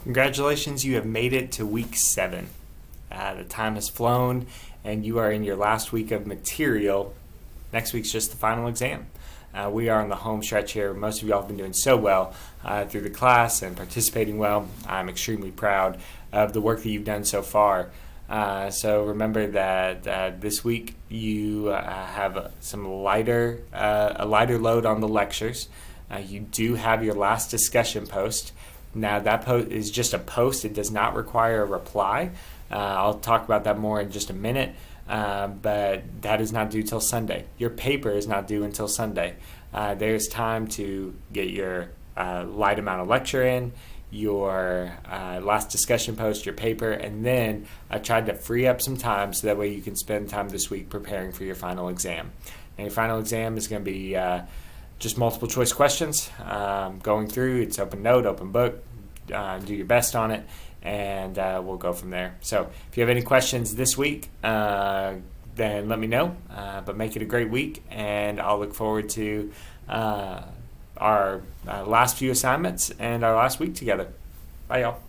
Congratulations, you have made it to week 7. The time has flown and you are in your last week of material. Next week's just the final exam. We are on the home stretch here. Most of y'all have been doing so well through the class and participating well. I'm extremely proud of the work that you've done so far. So remember that this week you have a lighter load on the lectures. You do have your last discussion post. Now that post is just a post. It does not require a reply. I'll talk about that more in just a minute, but that is not due till Sunday. Your paper is not due until Sunday. There's time to get your light amount of lecture in, your last discussion post, your paper, and then I tried to free up some time so that way you can spend time this week preparing for your final exam. Now your final exam is going to be just multiple choice questions, going through. It's open note, open book. Do your best on it, and we'll go from there. So if you have any questions this week, then let me know. But make it a great week, and I'll look forward to our last few assignments and our last week together. Bye, y'all.